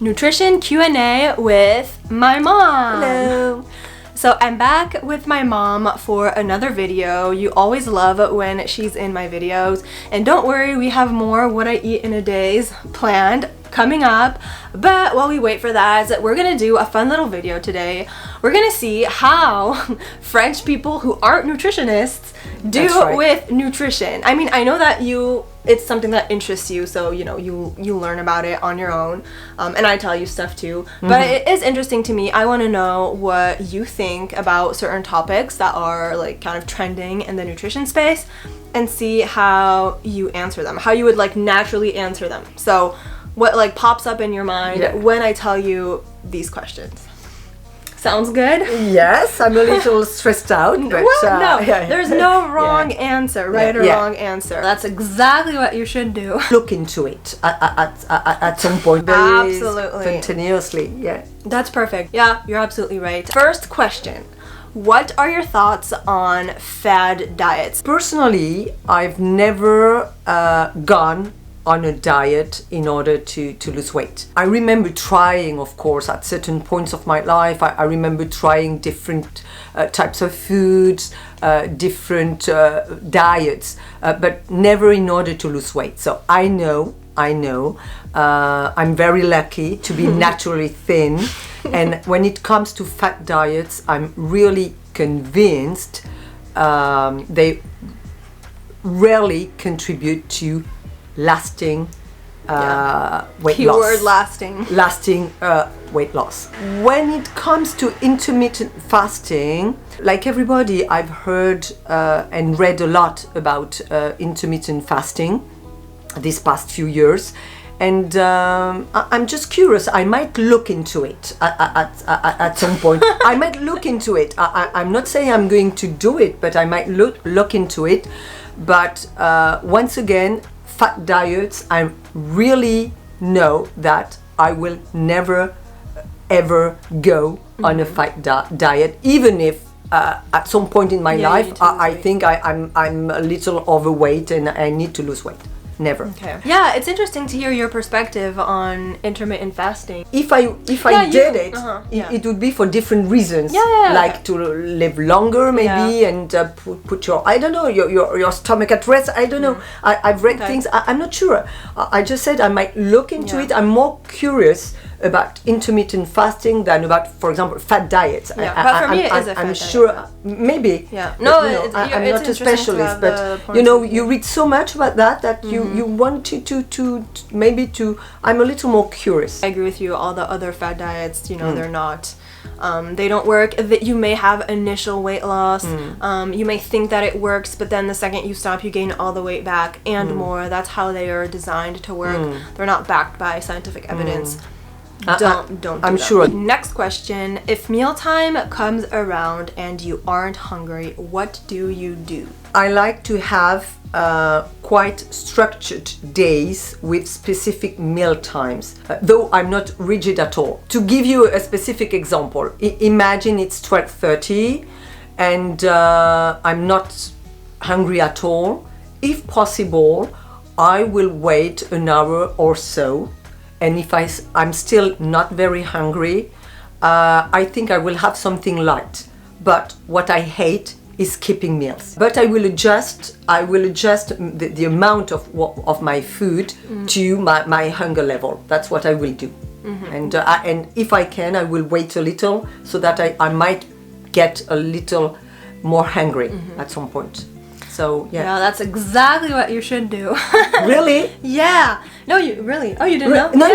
Nutrition Q&A with my mom. Hello. So I'm back with my mom for another video. You always love when she's in my videos. And don't worry, we have more what I eat in a day's planned coming up. But while we wait for that, we're gonna do a fun little video today. We're gonna see how French people who aren't nutritionists do with nutrition. I mean, I know that it's something that interests you, so you learn about it on your own, and I tell you stuff too. But it is interesting to me. I want to know what you think about certain topics that are like kind of trending in the nutrition space, and see how you answer them, how you would like naturally answer them. So what like pops up in your mind when I tell you these questions. Sounds good? Yes, I'm a little stressed out, but there's no wrong answer, right or wrong answer. That's exactly what you should do. Look into it at some point. Very Absolutely. Spontaneously, yeah. That's perfect. Yeah, you're absolutely right. First question. What are your thoughts on fad diets? Personally, I've never gone on a diet in order to lose weight. I remember trying, of course, at certain points of my life. I remember trying different types of foods, different diets, but never in order to lose weight. So I know, I'm very lucky to be naturally thin. And when it comes to fat diets, I'm really convinced they rarely contribute to lasting weight Keyword loss. lasting Weight loss. When it comes to intermittent fasting, like everybody, I've heard and read a lot about intermittent fasting these past few years, and I'm just curious. I might look into it at some point. I might look into it. I'm not saying I'm going to do it, but I might look into it. But once again, fat diets, I really know that I will never ever go on a fat diet, even if at some point in my life I think I'm a little overweight and I need to lose weight. Never. Okay. Yeah, it's interesting to hear your perspective on intermittent fasting. If I did it, it would be for different reasons. Like to live longer, maybe, and put your, I don't know, your stomach at rest. I don't know. I've read things. I'm not sure. I just said I might look into it. I'm more curious about intermittent fasting than about, for example, fat diets. But for me, it is a fat I'm sure, diet. Maybe. Yeah. No, I'm not a specialist, but you read so much about that you want to maybe to. I'm a little more curious. I agree with you. All the other fat diets, they're not. They don't work. That you may have initial weight loss. You may think that it works, but then the second you stop, you gain all the weight back and more. That's how they are designed to work. They're not backed by scientific evidence. Don't do I'm that. sure. Next question. If mealtime comes around and you aren't hungry, what do you do? I like to have quite structured days with specific meal times, though I'm not rigid at all. To give you a specific example, imagine it's 12:30 and I'm not hungry at all. If possible, I will wait an hour or so. And if I'm still not very hungry, I think I will have something light. But what I hate is skipping meals. But I will adjust the amount of my food to my hunger level. That's what I will do. And if I can, I will wait a little so that I might get a little more hungry at some point. So yeah, that's exactly what you should do. Really? Yeah. No, you really? Oh, you didn't know? No.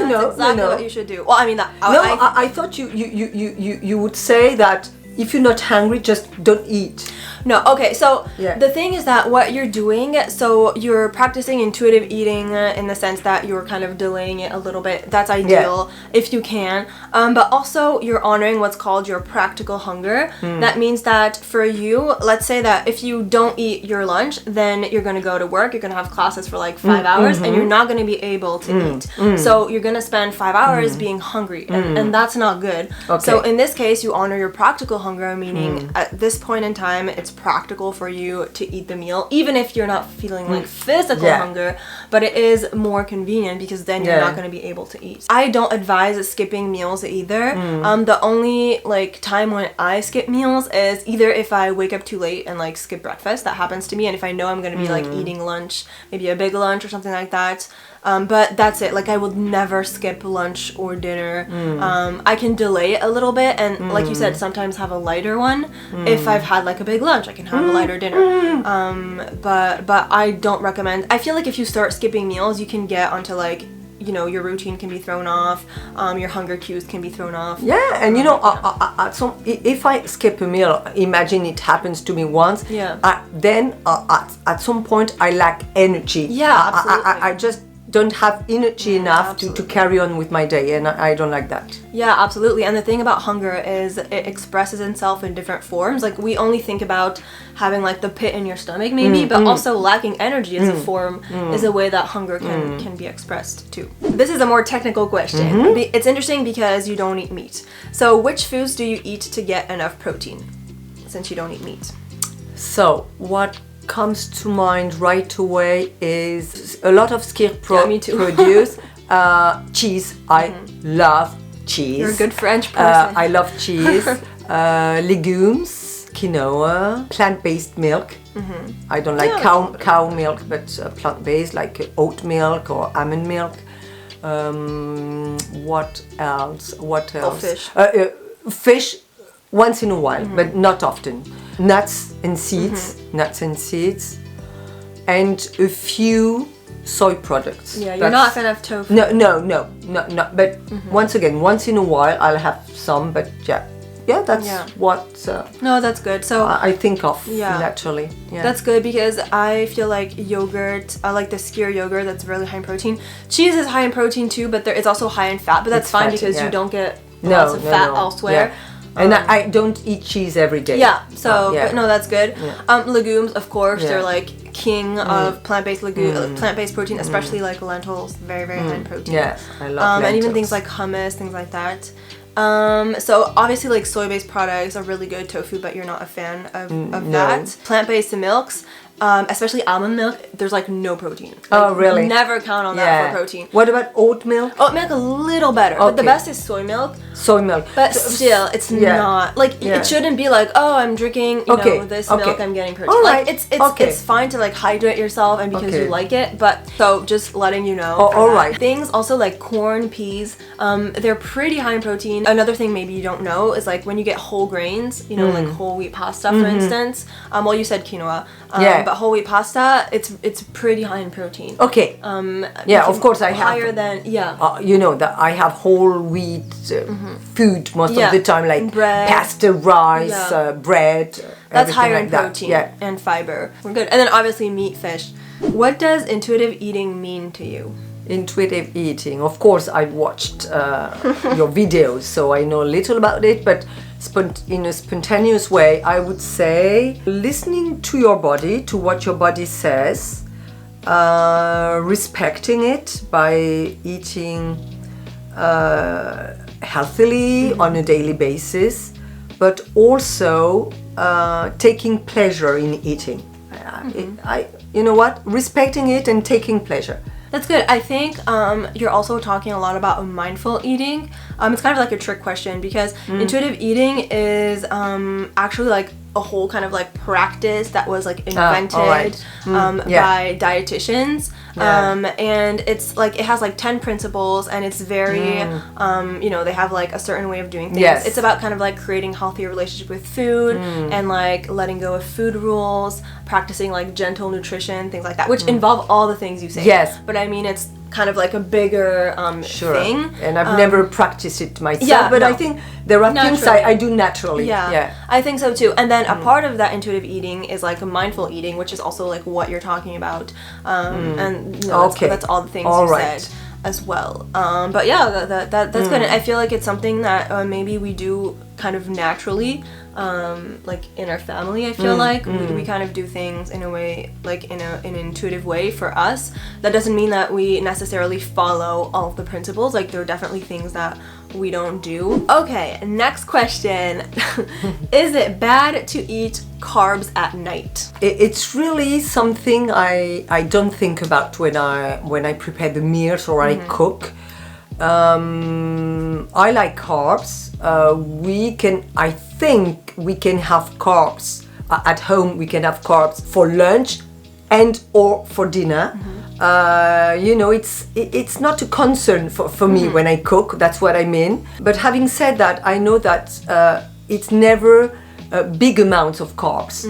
That's exactly what you should do. Well, I mean that. I thought you would say that if you're not hungry, just don't eat. No, okay, so the thing is that what you're doing, so you're practicing intuitive eating in the sense that you're kind of delaying it a little bit. That's ideal if you can. But also you're honoring what's called your practical hunger. That means that for you, let's say that if you don't eat your lunch, then you're going to go to work, you're going to have classes for like 5 hours, and you're not going to be able to eat. So you're going to spend 5 hours being hungry, and that's not good. Okay. So in this case, you honor your practical hunger, meaning at this point in time, it's it's practical for you to eat the meal, even if you're not feeling like physical hunger, but it is more convenient because then you're not going to be able to eat. I don't advise skipping meals either. The only like time when I skip meals is either if I wake up too late and like skip breakfast. That happens to me, and if I know I'm going to be like eating lunch, maybe a big lunch or something like that. But that's it. Like I would never skip lunch or dinner. I can delay it a little bit, and like you said, sometimes have a lighter one. If I've had like a big lunch, I can have a lighter dinner. But I don't recommend. I feel like if you start skipping meals, you can get onto like, you know, your routine can be thrown off, your hunger cues can be thrown off. Yeah, and you know, if I skip a meal, imagine it happens to me once. Yeah. Then at some point I lack energy. Yeah, absolutely. I just don't have energy enough to carry on with my day, and I don't like that. Yeah, absolutely. And the thing about hunger is it expresses itself in different forms. Like we only think about having like the pit in your stomach maybe, but also lacking energy is a form, is a way that hunger can be expressed too. This is a more technical question. It's interesting because you don't eat meat. So which foods do you eat to get enough protein since you don't eat meat? So what comes to mind right away is a lot of skir produce. Cheese. I love cheese. You're a good French person. I love cheese. Legumes, quinoa, plant-based milk. I don't like cow milk, but plant-based like oat milk or almond milk. What else? Fish. Fish once in a while, but not often. Nuts and seeds, and a few soy products. Yeah, you're not a fan of tofu. No. But once in a while I'll have some, but that's what no, that's good. So I think of naturally. Yeah. That's good because I feel like yogurt, I like the skyr yogurt that's really high in protein. Cheese is high in protein too, but it's also high in fat, but that's fine because you don't get lots of fat elsewhere. Yeah. And I don't eat cheese every day. Yeah, so but no, that's good. Legumes, of course, they're like king of plant-based plant-based protein, especially like lentils, very high in protein. Yes, I love lentils. And even things like hummus, things like that. So obviously like soy-based products are really good, tofu, but you're not a fan of that. Plant-based milks, especially almond milk, there's like no protein. Like, oh, really? Never count on that for protein. What about oat milk? Oat milk a little better, but the best is soy milk. Soy milk. But still, it's not like it shouldn't be like, oh, I'm drinking this milk, I'm getting protein. Like it's fine to like hydrate yourself and because you like it, but so just letting you know. All right. Things also like corn, peas, they're pretty high in protein. Another thing maybe you don't know is like when you get whole grains, you know, like whole wheat pasta for instance. Well, you said quinoa, but whole wheat pasta, it's pretty high in protein. Okay. Of course I have. Higher than you know that I have whole wheat food most of the time, like bread, pasta, rice, bread. That's higher in like protein and fiber. We're good. And then obviously meat, fish. What does intuitive eating mean to you? Intuitive eating. Of course, I watched your videos, so I know a little about it, but in a spontaneous way, I would say listening to your body, to what your body says, respecting it by eating healthily on a daily basis, but also taking pleasure in eating. You know what? Respecting it and taking pleasure. That's good. I think you're also talking a lot about mindful eating. It's kind of like a trick question because intuitive eating is actually like a whole kind of like practice that was like invented by dietitians. And it's like it has like 10 principles and it's very they have like a certain way of doing things. Yes. It's about kind of like creating healthier relationship with food and like letting go of food rules, practicing like gentle nutrition, things like that, which involve all the things you say. Yes. But I mean it's kind of like a bigger thing. And I've never practiced it myself, but I think there are things I do naturally. Yeah, I think so too. And then a part of that intuitive eating is like a mindful eating, which is also like what you're talking about. And that's all the things you said as well. But yeah, that's good. And I feel like it's something that maybe we do kind of naturally. Like in our family, I feel like we kind of do things in a way, like in an intuitive way for us. That doesn't mean that we necessarily follow all of the principles. Like there are definitely things that we don't do. Okay, next question. Is it bad to eat carbs at night? It's really something I don't think about when I prepare the meals or I cook. I like carbs. I think we can have carbs at home. We can have carbs for lunch and or for dinner. It's not a concern for me when I cook. That's what I mean. But having said that, I know that it's never big amounts of carbs.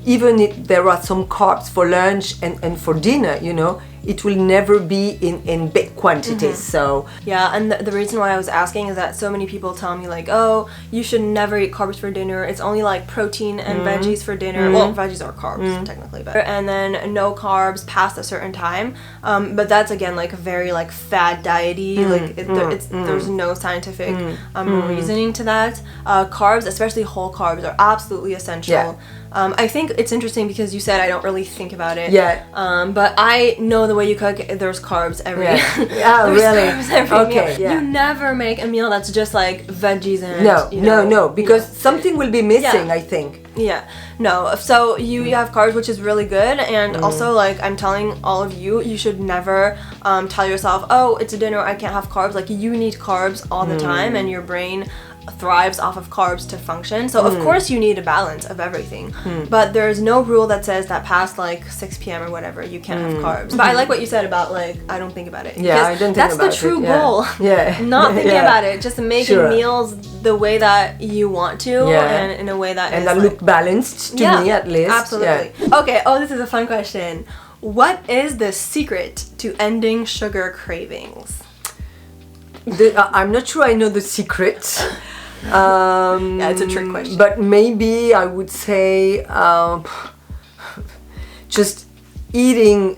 Even if there are some carbs for lunch and for dinner, it will never be in big quantities. So yeah, and the reason why I was asking is that so many people tell me like, oh, you should never eat carbs for dinner. It's only like protein and veggies for dinner. Well, veggies are carbs technically, but and then no carbs past a certain time. But that's again like very like fad diety. There's no scientific reasoning to that. Carbs, especially whole carbs, are absolutely essential. Yeah. I think it's interesting because you said I don't really think about it. Yeah. But I know the way you cook, there's carbs every Yeah, there's really? carbs every Okay, meal. yeah. You never make a meal that's just like veggies and No, because something will be missing, I think. Yeah. No. So you have carbs, which is really good, and also like I'm telling all of you, you should never tell yourself, oh, it's a dinner, I can't have carbs. Like you need carbs all the time, and your brain thrives off of carbs to function. So of course you need a balance of everything, but there's no rule that says that past like 6 p.m. or whatever you can't have carbs. But I like what you said about like I don't think about it. Yeah, I don't think that's about it. the true Yeah. goal. Yeah. Not thinking Yeah. about it, just making Sure. meals the way that you want to, and in a way that and is that like, look balanced to me at least. Absolutely. Okay. Oh, this is a fun question. What is the secret to ending sugar cravings? I'm not sure I know the secret. Yeah, it's a trick question. But maybe I would say just eating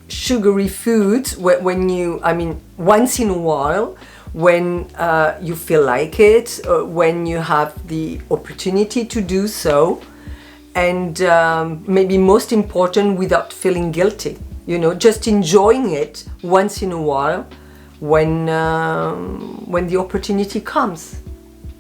sugary foods once in a while, when you feel like it, when you have the opportunity to do so, and maybe most important, without feeling guilty. Just enjoying it once in a while when the opportunity comes.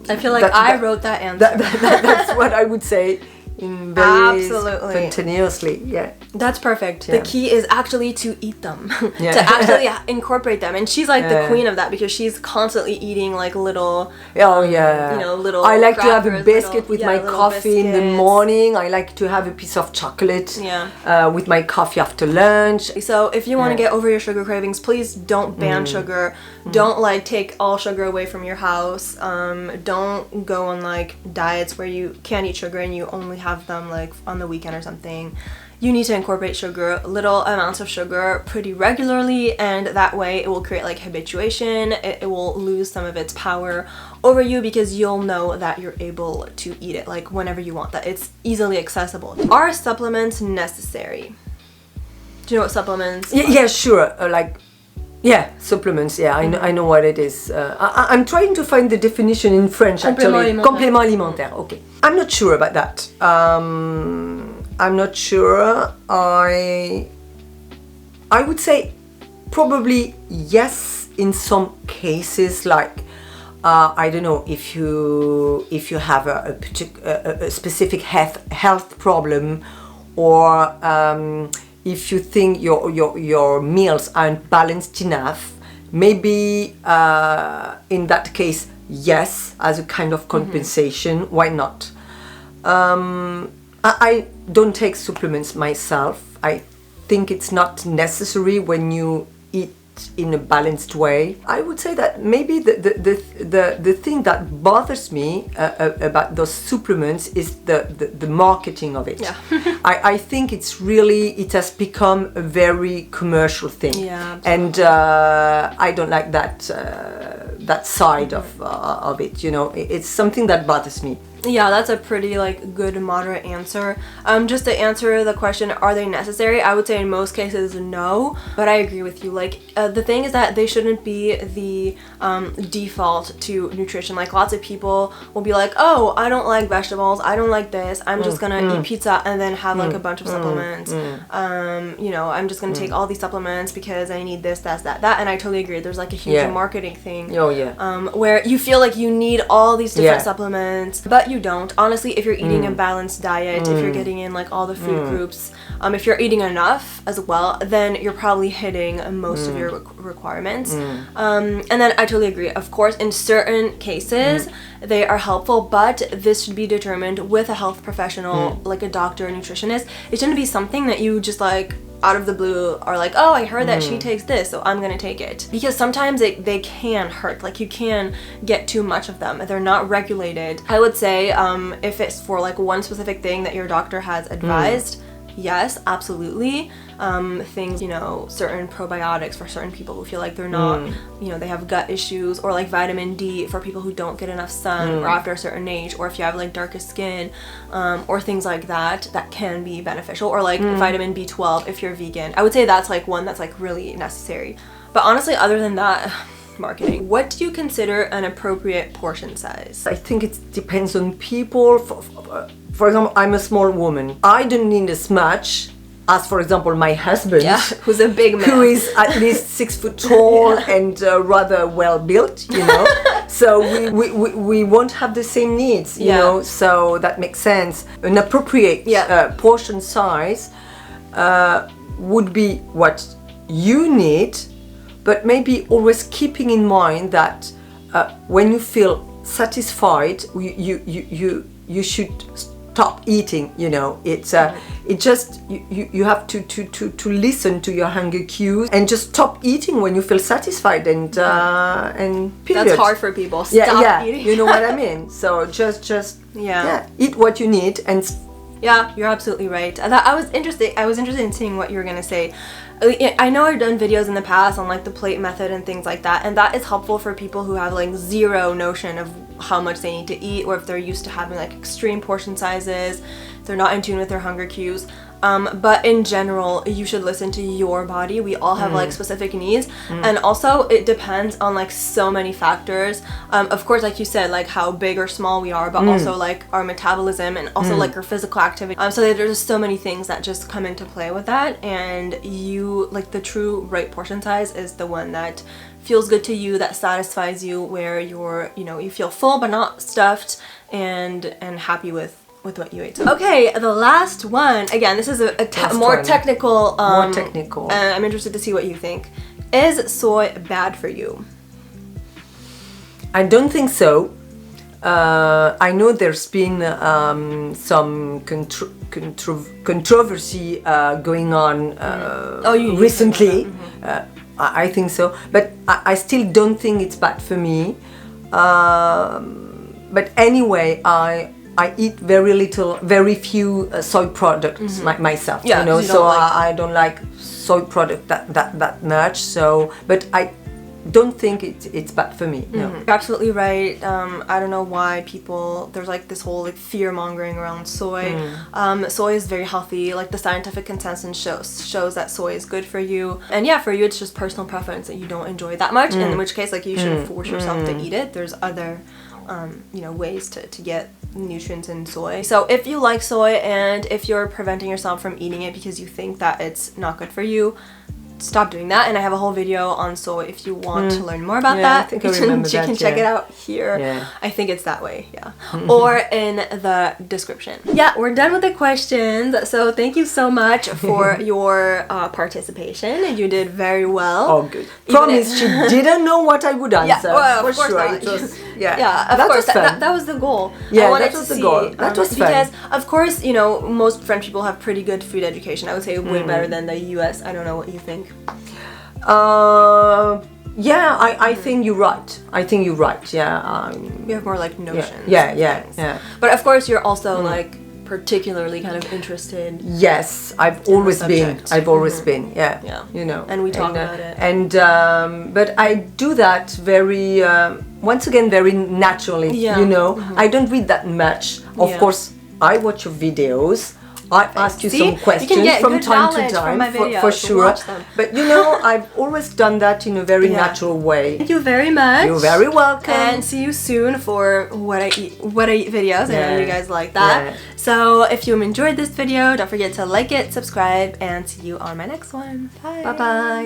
I feel like I wrote that answer. That's what I would say. Very Absolutely. spontaneously, yeah. That's perfect. Yeah. The key is actually to eat them, Yeah. to actually incorporate them. And she's like the queen of that because she's constantly eating like little, little. I like to have a crackers, biscuit with my little coffee in the biscuits. morning. I like to have a piece of chocolate with my coffee after lunch. So if you want to get over your sugar cravings, please don't ban sugar. Don't like take all sugar away from your house. Don't go on like diets where you can't eat sugar and you only have them like on the weekend or something. You need to incorporate sugar, little amounts of sugar pretty regularly, and that way it will create like habituation. It will lose some of its power over you because you'll know that you're able to eat it like whenever you want, that it's easily accessible. Are supplements necessary? Do you know what supplements are? Yeah, sure. Supplements. Yeah, I know what it is. I'm trying to find the definition in French. Actually, complément alimentaire. Okay, I'm not sure about that. I'm not sure. I would say probably yes in some cases. Like I don't know, if you have a specific health problem, or if you think your meals aren't balanced enough, maybe in that case, yes, as a kind of compensation, why not? I don't take supplements myself. I think it's not necessary when you eat in a balanced way. I would say that maybe the thing that bothers me about those supplements is the marketing of it. Yeah. I think it has become a very commercial thing. Yeah, and I don't like that side of it. It's something that bothers me. Yeah, that's a pretty like good moderate answer. Just to answer the question, are they necessary? I would say in most cases no, but I agree with you. Like the thing is that they shouldn't be the default to nutrition. Like lots of people will be like, oh, I don't like vegetables, I don't like this, I'm just gonna eat pizza and then have like a bunch of supplements. You know, I'm just gonna take all these supplements because I need this, that, and I totally agree. There's like a huge marketing thing. Oh yeah. Where you feel like you need all these different supplements, but you don't. Honestly, if you're eating a balanced diet, if you're getting in like all the food groups, if you're eating enough as well, then you're probably hitting most of your requirements. And then I totally agree. Of course, in certain cases, they are helpful, but this should be determined with a health professional, like a doctor or nutritionist. It shouldn't be something that you just like out of the blue are like, oh, I heard that she takes this, so I'm gonna take it. Because sometimes they can hurt, like you can get too much of them. They're not regulated. I would say if it's for like one specific thing that your doctor has advised, yes, absolutely. Things, you know, certain probiotics for certain people who feel like they're not, you know, they have gut issues, or like vitamin D for people who don't get enough sun or after a certain age, or if you have like darker skin, or things like that can be beneficial, or like vitamin B12 if you're vegan. I would say that's like one that's like really necessary. But honestly, other than that, marketing. What do you consider an appropriate portion size? I think it depends on people. For example, I'm a small woman. I don't need as much as, for example, my husband, who's a big man, who is at least 6 foot tall and rather well built, you know. So we won't have the same needs, you know. So that makes sense. An appropriate portion size would be what you need, but maybe always keeping in mind that when you feel satisfied, you should stop eating. You know, it's it just you have to listen to your hunger cues and just stop eating when you feel satisfied and period. That's hard for people. Stop eating. You know what I mean. So just eat what you need and. Yeah, you're absolutely right. I was interested in seeing what you were gonna say. I know I've done videos in the past on like the plate method and things like that, and that is helpful for people who have like zero notion of how much they need to eat, or if they're used to having like extreme portion sizes, they're not in tune with their hunger cues. But in general, you should listen to your body. We all have like specific needs, and also it depends on like so many factors. Of course, like you said, like how big or small we are, but also like our metabolism and also like our physical activity. So there's so many things that just come into play with that, and you like the true right portion size is the one that feels good to you, that satisfies you, where you're, you know, you feel full but not stuffed, and happy with what you ate. Okay, the last one. Again, this is a more technical. More technical. And I'm interested to see what you think. Is soy bad for you? I don't think so. I know there's been some controversy going on recently. I think so, but I still don't think it's bad for me. But anyway, I eat very few soy products myself. Yeah, you know, you so like I don't like soy product that much. So, but I don't think it's bad for me. No. You're absolutely right. I don't know why there's like this whole like fear mongering around soy. Soy is very healthy. Like the scientific consensus shows that soy is good for you. And yeah, for you it's just personal preference that you don't enjoy that much. In which case, like you shouldn't force yourself to eat it. There's other you know, ways to get nutrients in soy. So if you like soy and if you're preventing yourself from eating it because you think that it's not good for you, stop doing that. And I have a whole video on soy if you want to learn more about that. I think I remember you can check it out here. Yeah. I think it's that way, or in the description. Yeah, we're done with the questions. So thank you so much for your participation. You did very well. Oh, good. Promise, she didn't know what I would answer. Yeah, well, for of course sure. not. It was, of course. That was the goal. Yeah, I wanted that was to the goal. That was fun. Because, of course, you know, most French people have pretty good food education. I would say way better than the US. I don't know what you think. I think you're right. You have more like notions. Yeah. But of course, you're also like particularly kind of interested. Yes, I've always been. subject. I've always been. Yeah. Yeah. You know. And we talk about it. And but I do that very once again very naturally. Yeah. You know, I don't read that much. Of Yeah. course, I watch your videos. I ask you See? some You can questions get from good time to knowledge from time, my videos, for so sure. watch them. But you know, I've always done that in a very Yeah. natural way. Thank you very much. You're very welcome. And see you soon for what I eat videos. I know Yeah. you guys like that. Yeah. So if you enjoyed this video, don't forget to like it, subscribe, and see you on my next one. Bye. Bye bye.